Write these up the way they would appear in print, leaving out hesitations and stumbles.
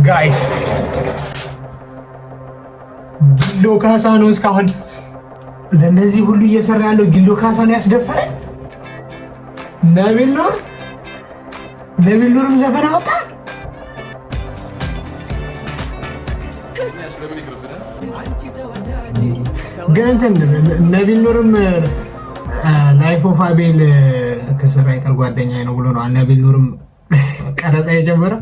ጋይስ ጊሎ ካሳ ነው እስካሁን ለነዚህ ሁሉ እየሰራ ያለው ጊሎ ካሳ ነው ያስደፈረን። ነቢል ኑርም ዘፈን አወጣ። ግን ነቢል ኑርም ላይፍ ኦፍ አቤል ከስራ ይቀር ጓደኛዬ ነው ብሎ ነው ነቢል ኑርም ቀረጻ የጀመረው።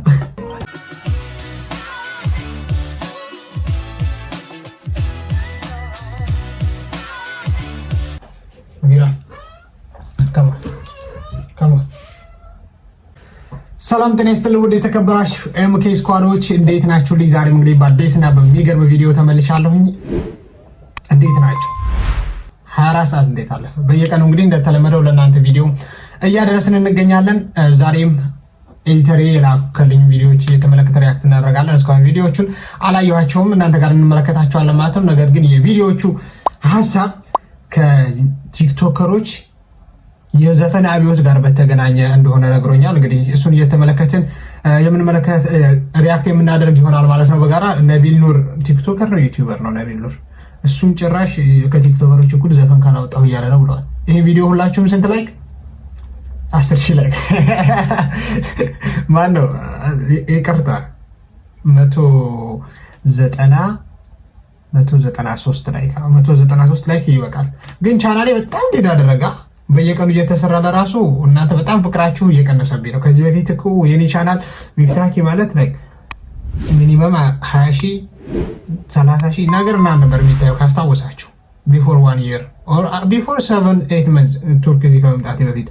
ሰላም ጤና ይስጥልኝ ውድ የተከበራችሁ ኤምኬ ስኳዶች እንዴት ናችሁ? ዛሬም እንግዲህ በአዲስና በሚገርም ቪዲዮ ተመልሻለሁኝ። እንዴት ናችሁ? 24 ሰዓት እንዴት አለፈ? በየቀኑ እንግዲህ እንደተለመደው ለእናንተ ቪዲዮ እያደረስን እንገኛለን። ዛሬም ኤዲተሪ የላከልኝ ቪዲዮዎች እየተመለከተ ሪያክት እናደርጋለን። እስካሁን ቪዲዮዎቹን አላየኋቸውም፣ እናንተ ጋር እንመለከታቸዋለን ማለት ነው። ነገር ግን የቪዲዮዎቹ ሀሳብ ከቲክቶከሮች የዘፈን አብዮት ጋር በተገናኘ እንደሆነ ነግሮኛል። እንግዲህ እሱን እየተመለከትን የምንመለከት ሪያክት የምናደርግ ይሆናል ማለት ነው በጋራ። ነቢል ኑር ቲክቶከር ነው ዩቲዩበር ነው ነቢል ኑር። እሱም ጭራሽ ከቲክቶከሮች እኩል ዘፈን ካላወጣሁ እያለ ነው ብለዋል። ይሄ ቪዲዮ ሁላችሁም ስንት ላይክ? 10,000 ላይክ። ማን ነው ይቅርታ 193 ላይክ 193 ላይክ ይበቃል። ግን ቻናሌ በጣም ዴድ አደረጋ። በየቀኑ እየተሰራ ለራሱ እናንተ በጣም ፍቅራችሁ እየቀነሰብኝ ነው። ከዚህ በፊት እኮ የኔ ቻናል ሚፍታኪ ማለት ላይ ሚኒመም 20,000 30,000 ነገር ምናምን ነበር የሚታየው ካስታወሳችሁ፣ ቢፎር 1 year ኦር ቢፎር 7-8 months ቱርክ እዚህ ከመምጣቴ በፊት።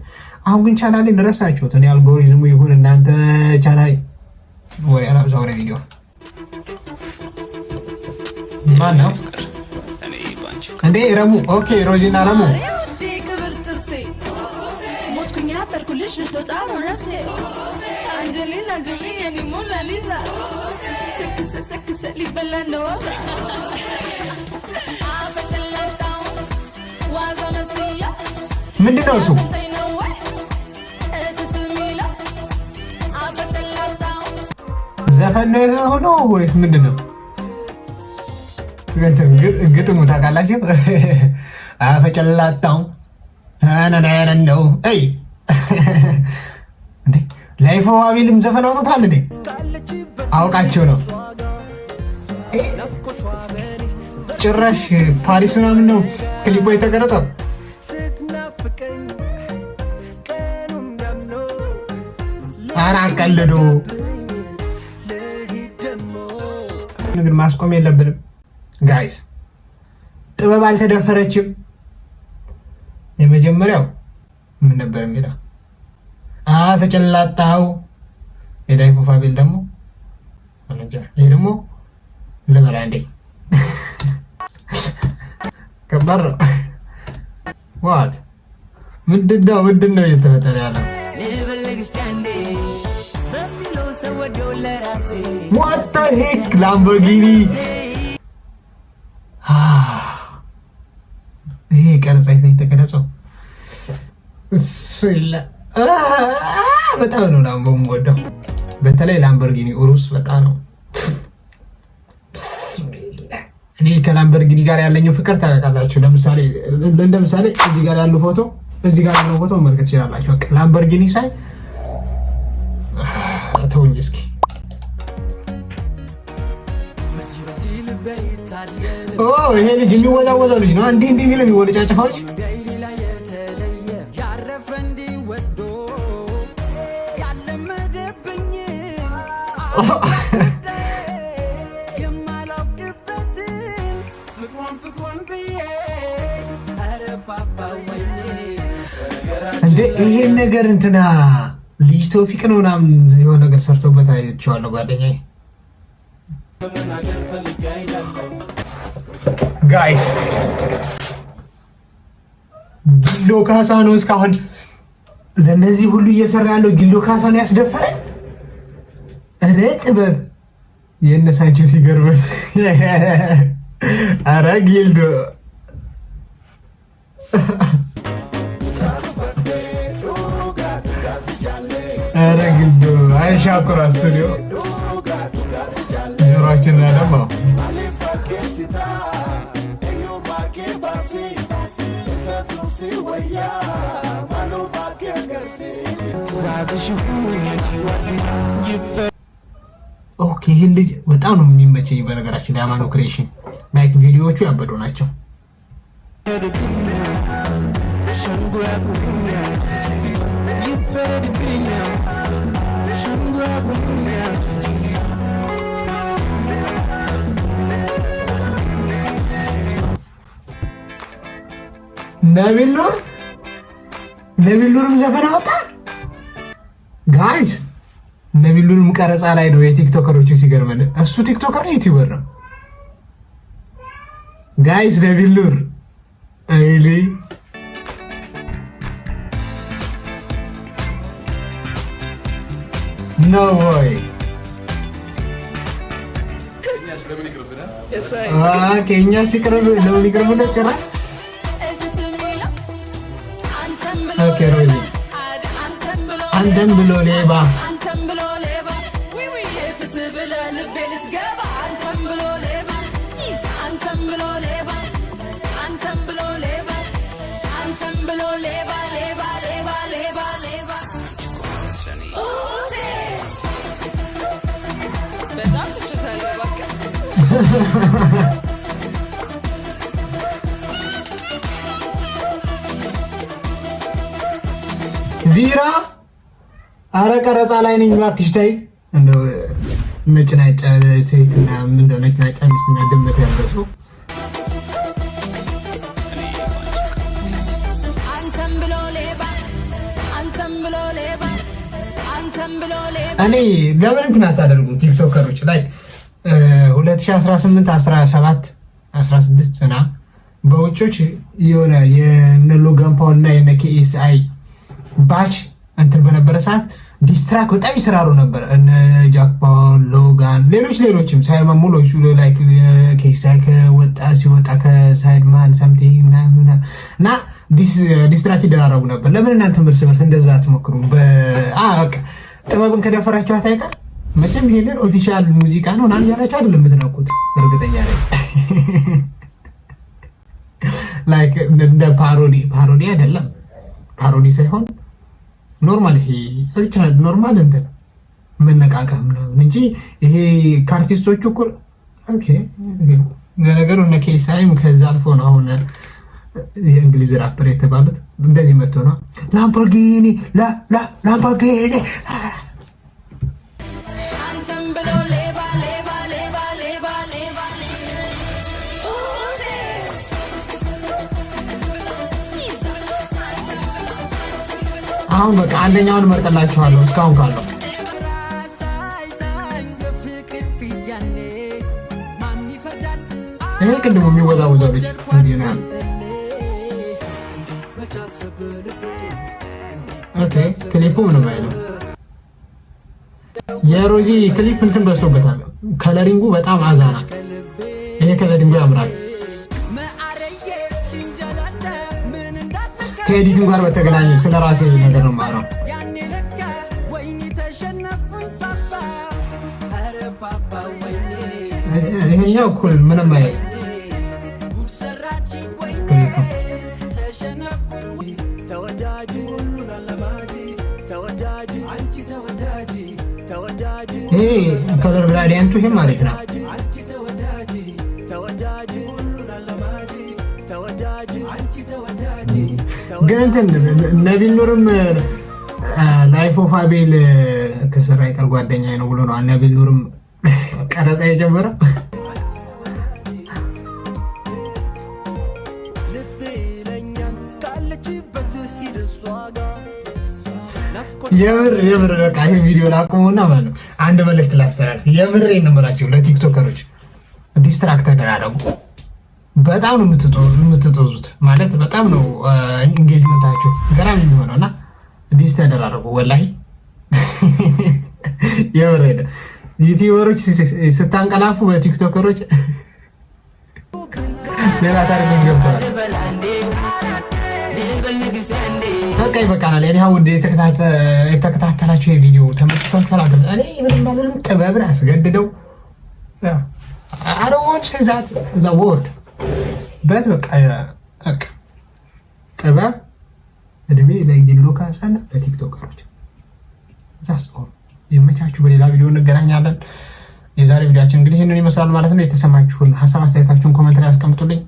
አሁን ግን ቻናሌን ረሳችሁት። እኔ አልጎሪዝሙ ይሁን እናንተ ቻናሌ ወሬ አላብዛው ነው ቪዲዮ ማን ነው እንዴ? ረሙ ኦኬ፣ ሮዚና ረሙ ምንድነው እሱ? ዘፈን ሆኖ ወይስ ምንድነው? ግጥሙ ታውቃላችሁ? አፈጨላጣው ነው አይ እንዴ ላይፍ ኦፍ አቤልም ዘፈን አውጥቷል እንዴ? አውቃቸው ነው ጭራሽ ፓሪስ ምናምን ነው ክሊፖ የተቀረጸው። ኧረ አቀልዶ ግን ማስቆም የለብንም ጋይስ። ጥበብ አልተደፈረችም። የመጀመሪያው ምን ነበር የሚለው? አፈጨላጣው የላይፍ ኦፍ አቤል ደግሞ እንጃ። ይሄ ደግሞ ለበላ እንዴ ከባድ ነው። ዋት ምንድን ነው እየተፈጠረ ያለው? ዋት ዘ ሄክ ላምቦርጊኒ። ይሄ ቀረጻ የተቀረጸው እሱ ይላ በጣም ነው ላምቦ የምወደው። በተለይ ላምበርጊኒ ኡሩስ በጣም ነው። እኔ ከላምበርጊኒ ጋር ያለኝው ፍቅር ታውቃላችሁ። ለምሳሌ እዚህ ጋር ያለው ፎቶ መመልከት ትችላላችሁ። በቃ ላምበርጊኒ ሳይ ተውኝ እስኪ። ኦ ይሄ ልጅ የሚወዛወዘው ልጅ ነው። እንዲህ የሚለው የሚወለጫጨፋው ልጅ እንዴ ይሄን ነገር እንትና ልጅ ቶፊቅ ነው ምናምን የሆነ ነገር ሰርቶበት አይቼዋለሁ ጓደኛዬ። ጋይስ ጊሎ ካሳ ነው እስካሁን ለነዚህ ሁሉ እየሰራ ያለው ጊሎ ካሳ ነው ያስደፈረን። እረ ጥበብ የነሳቸው ሲገርበት። አረ ጊልዶ አረ ጊልዶ አይሻኩራ ስቱዲዮ ጆሮአችን ያደማው ኦኬ። ይሄን ልጅ በጣም ነው የሚመቸኝ። በነገራችን ላይ አማኖ ክሬሽን ላይክ ቪዲዮዎቹ ያበዱ ናቸው። ነቢል ኑርም ዘፈን አወጣ ጋይስ። ነቢል ኑርም ቀረጻ ላይ ነው የቲክቶከሮቹ ሲገርመን። እሱ ቲክቶከር ነው ዩቲዩበር ነው ጋይስ። ነቢል ኑር አይሊ ኖ ወይ ከኛ ሲቀርብ ለምን ይቅርብ ነው ጭራሽ። ኦኬ ሮዚ አንተም ብሎ ሌባ ቪራ አረ ቀረጻ ላይ ነኝ እባክሽ ተይ። እንደው ነጭ ናጫ ሴትና ምንድነው ነጭ ናጫ ሚስትና ድመት ያለው ሰው እኔ ለምን እንትን አታደርጉ ቲክቶከሮች ላይ 2018 17 16 እና በውጮች የሆነ የነ ሎጋን ፓል እና የነ ኬኤስአይ ባች እንትን በነበረ ሰዓት ዲስትራክ በጣም ይሰራሩ ነበር። እነ ጃክ ፓል፣ ሎጋን፣ ሌሎችም ሳይመን ሙሉዎች ላይክ ኬኤስአይ ከወጣ ሲወጣ ከሳይድማን ሰምቲንግ እና ዲስትራክ ይደራረጉ ነበር። ለምን እናንተ እርስ በርስ እንደዛ አትሞክሩም? በቃ ጥበብን ከደፈራችኋት አይቀር መቼም ይሄንን ኦፊሻል ሙዚቃ ነው ናን ያላችሁ አይደለም የምትነቁት። እርግጠኛ ነኝ ላይክ እንደ ፓሮዲ አይደለም፣ ፓሮዲ ሳይሆን ኖርማል፣ ይሄ ብቻ ኖርማል እንትን መነቃቃ ምናምን እንጂ ይሄ ከአርቲስቶቹ እኮ ኦኬ። ለነገሩ እነ ኬሳይም ከዛ አልፎ ነው አሁን የእንግሊዝ ራፐር የተባሉት እንደዚህ መጥቶ ነው ላምቦርጊኒ ላምቦርጊኒ አሁን በቃ አንደኛውን መርጠላችኋለሁ እስካሁን ካለው ይሄ ቅድሞ የሚወዛወዘው ልጅ እንዲህ ነው። ኦኬ ክሊፑ ምንም አይልም። የሮዚ ክሊፕ እንትን በዝቶበታል። ከለሪንጉ በጣም አዛና። ይሄ ከለሪንጉ ያምራል። ከኤዲቲንግ ጋር በተገናኘ ስለ ራሴ ነገር ነው የማወራው። ይሄኛው እኩል ምንም አይልም። ይሄ ከለር ግራዲየንቱ ይሄ ማለት ነው። ግን እንትን ነቢል ኑርም ላይፍ ኦፍ አቤል ከስራ ይቀር ጓደኛዬ ነው ብሎ ነው ነቢል ኑርም ቀረጻ የጀመረው። የምር በቃ ይሄ ቪዲዮ ላቆመውና ማለት ነው አንድ መልእክት ላስተላልፍ። የምሬን ነው የምላቸው ለቲክቶከሮች፣ ዲስትራክት ተደራረጉ። በጣም ነው የምትጦዙት ማለት በጣም ነው ኢንጌጅመንታችሁ ገራሚ የሚሆነው እና ዲስ ተደራረጉ። ወላሂ የምሬን ነው። ዩቲዩበሮች ስታንቀላፉ በቲክቶከሮች ሌላ ታሪክ ውስጥ ገብተዋል። በቃ ይበቃናል። እኔ ውድ የተከታተላችሁ የቪዲዮ ተመልክቷችኋል። እኔ ምንም ባለንም ጥበብን አስገድደው I don't want to say that the word but በቃ ጥበብ እድሜ ለጊሎ ካሳና ለቲክቶከሮች ዛስ ይመቻችሁ። በሌላ ቪዲዮ እንገናኛለን። የዛሬ ቪዲዮአችን እንግዲህ ይሄንን ይመስላል ማለት ነው። የተሰማችሁን ሐሳብ አስተያየታችሁን ኮሜንት ላይ አስቀምጡልኝ።